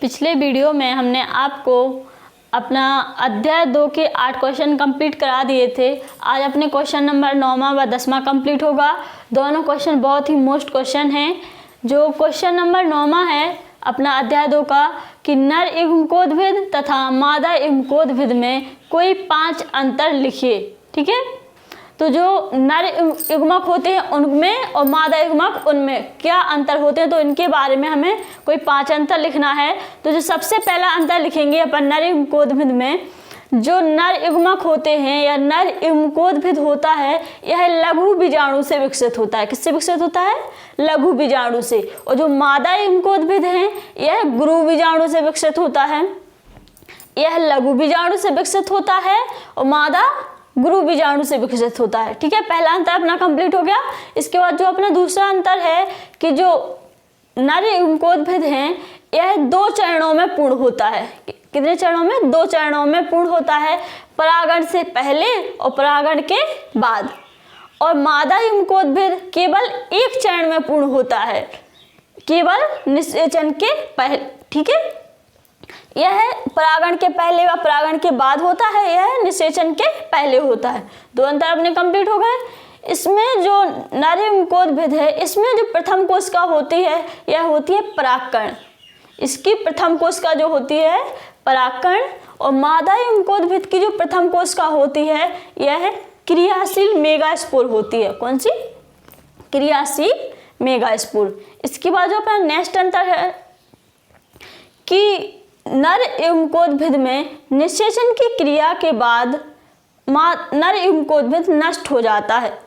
पिछले वीडियो में हमने आपको अपना अध्याय 2 के 8 क्वेश्चन कंप्लीट करा दिए थे। आज अपने क्वेश्चन नंबर 9वां व 10वां कंप्लीट होगा। दोनों क्वेश्चन बहुत ही मोस्ट क्वेश्चन हैं। जो क्वेश्चन नंबर 9वां है अपना अध्याय 2 का कि नर युग्मकोद्भिद तथा मादा युग्मकोद्भिद में कोई 5 अंतर लिखिए। ठीक है, तो जो नर युग्मक होते हैं उनमें और मादा युग्मक उनमें क्या अंतर होते हैं, तो इनके बारे में हमें कोई 5 अंतर लिखना है। तो जो सबसे पहला अंतर लिखेंगे अपन नर युग्मकोद्भिद में, जो नर युग्मक होते हैं या नर युग्मकोद्भिद होता है यह लघु बीजाणु से विकसित होता है। किससे विकसित होता है? लघु बीजाणु से। और जो मादा युग्मकोद्भिद हैं यह गुरु बीजाणु से विकसित होता है। यह लघु बीजाणु से विकसित होता है और मादा गुरु बीजाणु से विकसित होता है। ठीक है, पहला अंतर अपना कंप्लीट हो गया। इसके बाद जो अपना दूसरा अंतर है कि जो नर युग्मकोद्भिद हैं यह 2 चरणों में पूर्ण होता है। कितने चरणों में? 2 चरणों में पूर्ण होता है, परागण से पहले और परागण के बाद। और मादा युग्मकोद्भिद केवल 1 चरण में पूर्ण होता है, केवल निषेचन के पहले। ठीक है, यह परागण के पहले व परागण के बाद होता है, यह निषेचन के पहले होता है। 2 अंतर अपने कंप्लीट हो गए। इसमें जो नर युग्मकोद्भिद है इसमें जो प्रथम कोशिका होती है यह होती है परागकण। इसकी प्रथम कोशिका जो होती है परागकण, और मादा युग्मकोद्भिद की जो प्रथम कोशिका होती है यह क्रियाशील मेगास्पोर होती है। कौन सी? क्रियाशील मेगास्पोर। इसके बाद जो अपना नेक्स्ट अंतर है कि नर युग्मकोद्भिद में निषेचन की क्रिया के बाद नर युग्मकोद्भिद नष्ट हो जाता है।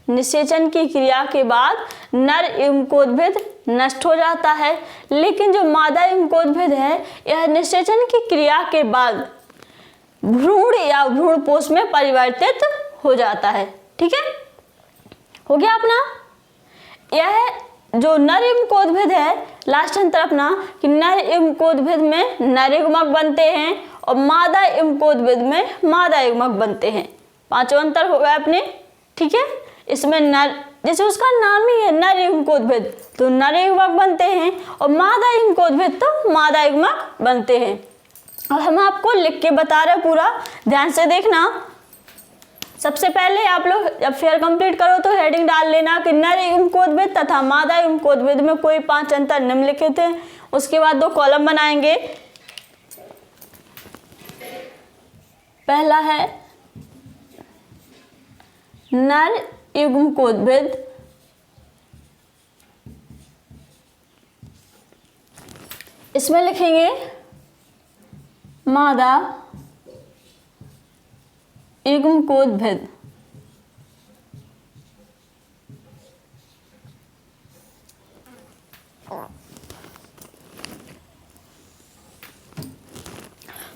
निषेचन की क्रिया के बाद नर युग्मकोद्भिद नष्ट हो जाता है, लेकिन जो मादा युग्मकोद्भिद है यह निषेचन की क्रिया के बाद भ्रूण या भ्रूणपोष में परिवर्तित हो जाता है। ठीक है, हो गया अपना। यह जो नर युग्मकोद्भिद है, लास्ट अंतर अपना कि नर युग्मकोद्भिद में नर युग्मक बनते हैं और मादा युग्मकोद्भिद में मादा युग्मक बनते हैं। 5 अंतर हो गया अपने। ठीक है, इसमें नर, जैसे उसका नाम ही है नर युग्मकोद्भिद, तो नर युग्मक बनते हैं, और मादा युग्मकोद्भिद तो मादा युग्मक बनते हैं। और हम आपको लिख के बता रहे हैं, पूरा ध्यान से देखना। सबसे पहले आप लोग जब फेयर कंप्लीट करो तो हेडिंग डाल लेना कि नर युग्मकोद्भिद तथा मादा युग्मकोद्भिद में कोई 5 अंतर निम्नलिखित हैं। उसके बाद 2 कॉलम बनाएंगे। पहला है नर युग्मकोद्भिद इसमें लिखेंगे मादा युग्मकोद्भिद।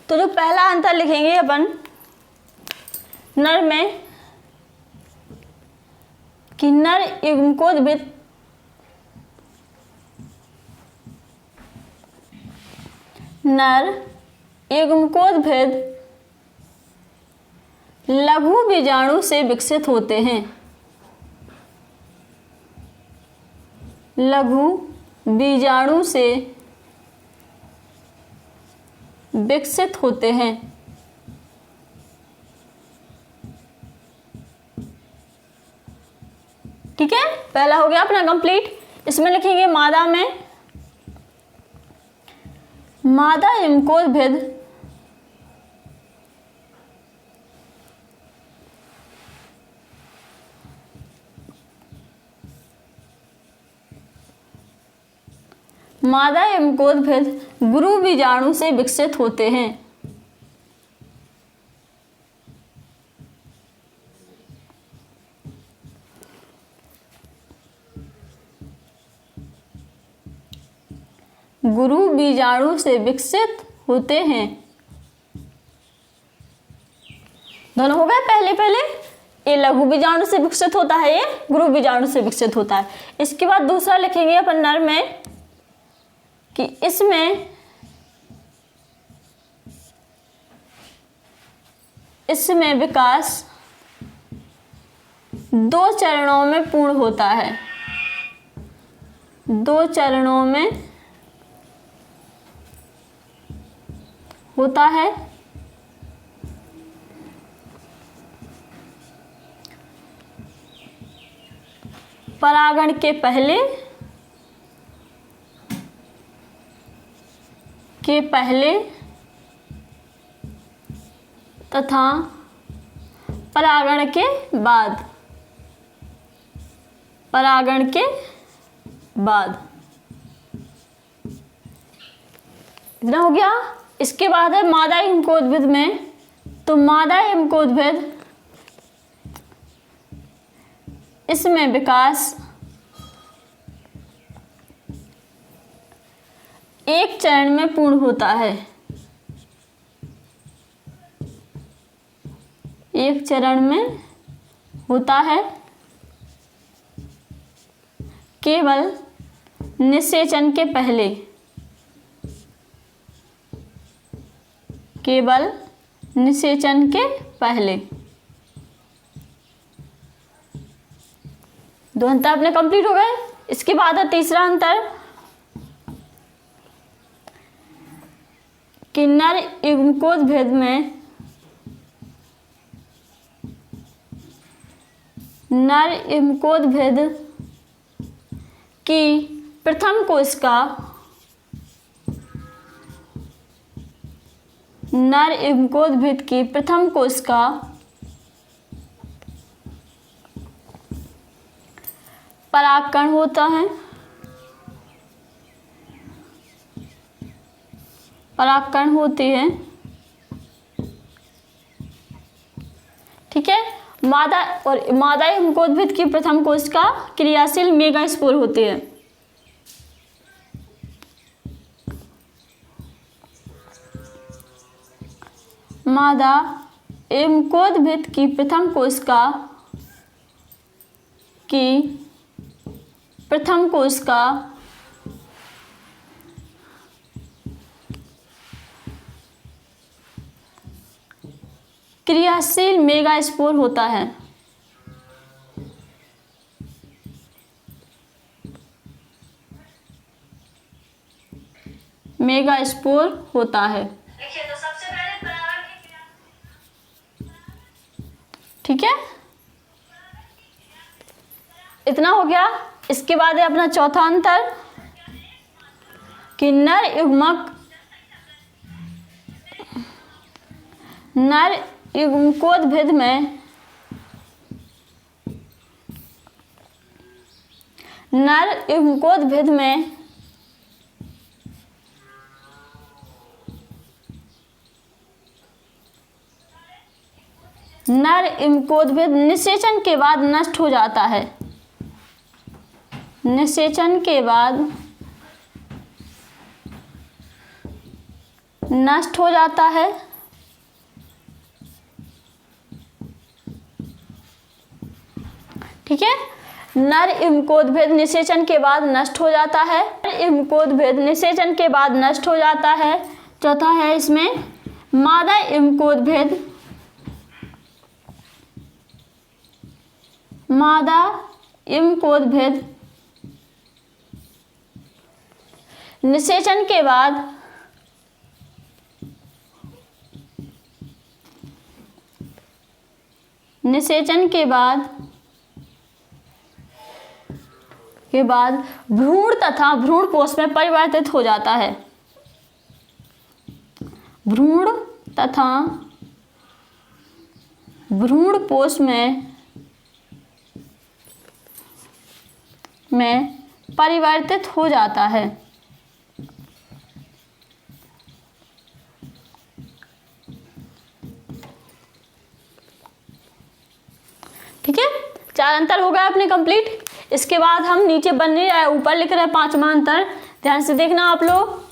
तो जो पहला अंतर लिखेंगे अपन नर में कि नर युग्मकोद्भिद लघु बीजाणु से विकसित होते हैं। लघु बीजाणु से विकसित होते हैं। ठीक है, पहला हो गया अपना कंप्लीट। इसमें लिखेंगे मादा में मादा युग्मकोद्भिद गुरु बीजाणु से विकसित होते हैं। गुरु बीजाणु से विकसित होते हैं। दोनों हो गए। पहले ये लघु बीजाणु से विकसित होता है, ये गुरु बीजाणु से विकसित होता है। इसके बाद दूसरा लिखेंगे अपन नर में कि इसमें विकास 2 चरणों में पूर्ण होता है। 2 चरणों में होता है। परागण के पहले तथा परागण के बाद। इतना हो गया। इसके बाद है मादा हिमकोद्भिद में। तो मादा हिमकोद्भिद, इसमें विकास एक चरण में पूर्ण होता है। एक चरण में होता है। केवल निषेचन के पहले। केवल निषेचन के पहले। दो अंतर अपने कंप्लीट हो गए। इसके बाद है तीसरा अंतर कि नर युग्मकोद्भिद में की प्रथम कोशिका परागकण होता है। परागकण होती है। ठीक है। मादा हिमकोद्भिद की प्रथम कोशिका क्रियाशील मेगास्पोर होती है। मादा हिमकोद्भिद की प्रथम कोशिका क्रियाशील मेगास्पोर होता है। मेगास्पोर होता है। ठीक है। इतना हो गया। इसके बाद है अपना चौथा अंतर कि नर युग्मकोद्भिद में निषेचन के बाद नष्ट हो जाता है। निषेचन के बाद नष्ट हो जाता है। ठीक है। नर युग्मकोद्भिद निषेचन के बाद नष्ट हो जाता है। युग्मकोद्भिद निषेचन के बाद नष्ट हो जाता है। चौथा है इसमें मादा युग्मकोद्भिद निषेचन के बाद भ्रूण तथा भ्रूणपोष में परिवर्तित हो जाता है। भ्रूण तथा भ्रूणपोष में परिवर्तित हो जाता है। ठीक है। 4 अंतर हो गया अपने कंप्लीट। इसके बाद हम नीचे बन नहीं रहा है, ऊपर लिख रहे हैं 5वां अंतर। ध्यान से देखना आप लोग।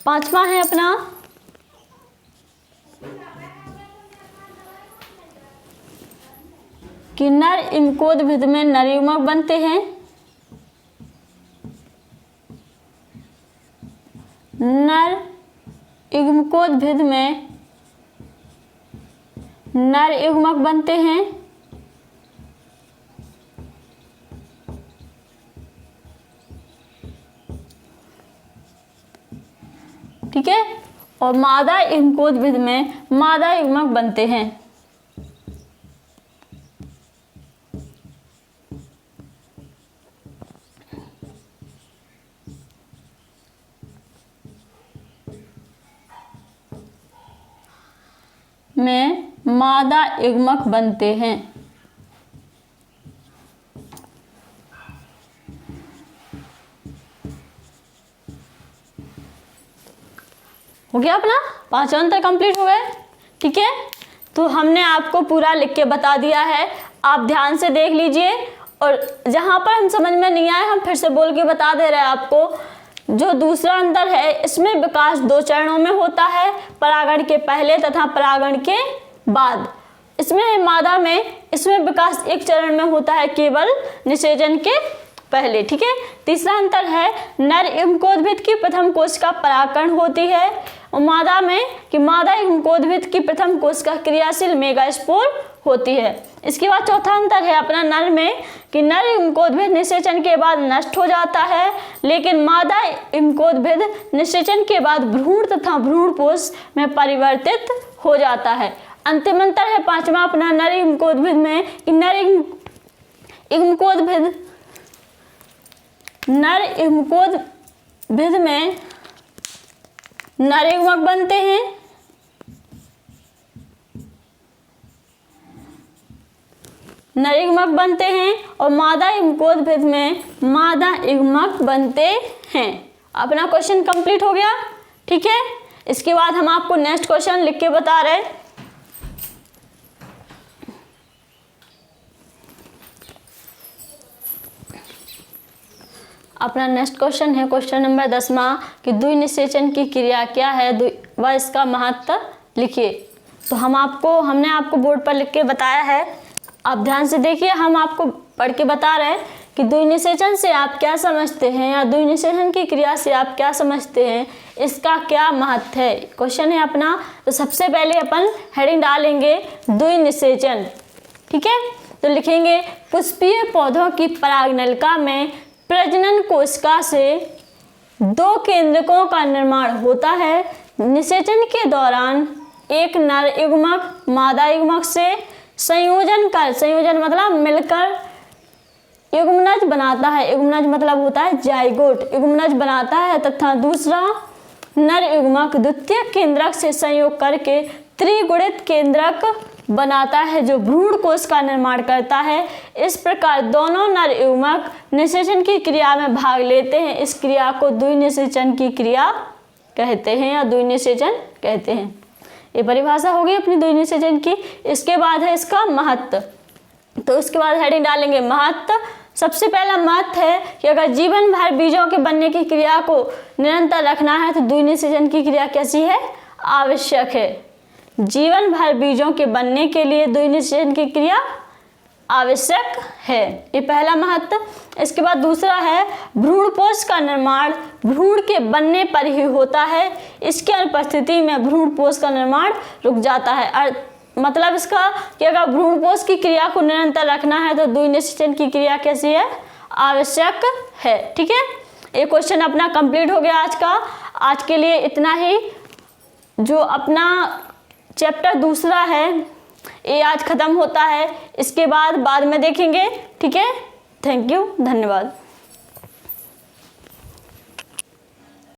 पांचवा है अपना कि नर युग्मकोद्भिद में नर युग्मक बनते हैं। नर युग्मकोद्भिद में नर युग्मक बनते हैं। ठीक है, और मादा युग्मकोद्भिद में मादा युग्मक बनते हैं। में मादा युग्मक बनते हैं। हो गया अपना 5 अंतर कंप्लीट हो गए। ठीक है, तो हमने आपको पूरा लिख के बता दिया है, आप ध्यान से देख लीजिए, और जहाँ पर हम समझ में नहीं आए हम फिर से बोल के बता दे रहे हैं आपको। जो दूसरा अंतर है, इसमें विकास 2 चरणों में होता है, परागण के पहले तथा परागण के बाद। इसमें मादा में इसमें विकास 1 चरण में होता है, केवल निषेचन के पहले। ठीक है, तीसरा अंतर है नर युग्मकोद्भिद की प्रथम कोशिका परागकण होती है, और मादा में कि मादा युग्मकोद्भिद की प्रथम कोशिका क्रियाशील मेगास्पोर होती है। इसके बाद चौथा अंतर है अपना नर में कि नर युग्मकोद्भिद निषेचन के बाद नष्ट हो जाता है, लेकिन मादा युग्मकोद्भिद निषेचन के बाद भ्रूण तथा भ्रूणपोष में परिवर्तित हो जाता है। अंतिम अंतर है 5वां अपना नर युग्मकोद्भिद में कि नर युग्मकोद्भिद में नर युग्मक बनते हैं, नर युग्मक बनते हैं, और मादा युग्मकोद्भिद में मादा युग्मक बनते हैं। अपना क्वेश्चन कंप्लीट हो गया। ठीक है, इसके बाद हम आपको नेक्स्ट क्वेश्चन लिख के बता रहे हैं। अपना नेक्स्ट क्वेश्चन है क्वेश्चन नंबर 10वां कि द्विनिषेचन की क्रिया क्या है व इसका महत्व लिखिए। तो हमने आपको बोर्ड पर लिख के बताया है, आप ध्यान से देखिए, हम आपको पढ़ के बता रहे हैं कि द्विनिषेचन से आप क्या समझते हैं या द्विनिषेचन की क्रिया से आप क्या समझते हैं, इसका क्या महत्व है। क्वेश्चन है अपना, तो सबसे पहले अपन हेडिंग डालेंगे द्विनिषेचन। ठीक है, तो लिखेंगे पुष्पीय पौधों की परागनलिका में प्रजनन कोशिका से 2 केंद्रकों का निर्माण होता है। निषेचन के दौरान एक नर युग्मक मादा युग्मक से संयोजन मतलब मिलकर युग्मनज बनाता है। युग्मनज मतलब होता है जाइगोट, युग्मनज बनाता है, तथा दूसरा नर युग्मक द्वितीय केंद्रक से संयोग करके त्रिगुणित केंद्रक बनाता है, जो भ्रूण कोश का निर्माण करता है। इस प्रकार दोनों नर युग्मक निषेचन की क्रिया में भाग लेते हैं। इस क्रिया को द्विनिषेचन की क्रिया कहते हैं या द्विनिषेचन कहते हैं। ये परिभाषा होगी अपनी द्विनिषेचन की। इसके बाद है इसका महत्व, तो उसके बाद हेडिंग डालेंगे महत्व। सबसे पहला महत्व है कि अगर जीवन भर बीजों के बनने की क्रिया को निरंतर रखना है तो द्विनिषेचन की क्रिया कैसी है, आवश्यक है। जीवन भर बीजों के बनने के लिए द्विनिषेचन की क्रिया आवश्यक है, ये पहला महत्व। इसके बाद दूसरा है भ्रूणपोष का निर्माण भ्रूण के बनने पर ही होता है। इसकी अनुपस्थिति में भ्रूणपोष का निर्माण रुक जाता है। मतलब इसका कि अगर भ्रूणपोष की क्रिया को निरंतर रखना है तो द्विनिषेचन की क्रिया कैसी है, आवश्यक है। ठीक है, ये क्वेश्चन अपना कंप्लीट हो गया आज का। आज के लिए इतना ही। जो अपना चैप्टर दूसरा है ये आज ख़त्म होता है, इसके बाद में देखेंगे। ठीक है, थैंक यू, धन्यवाद।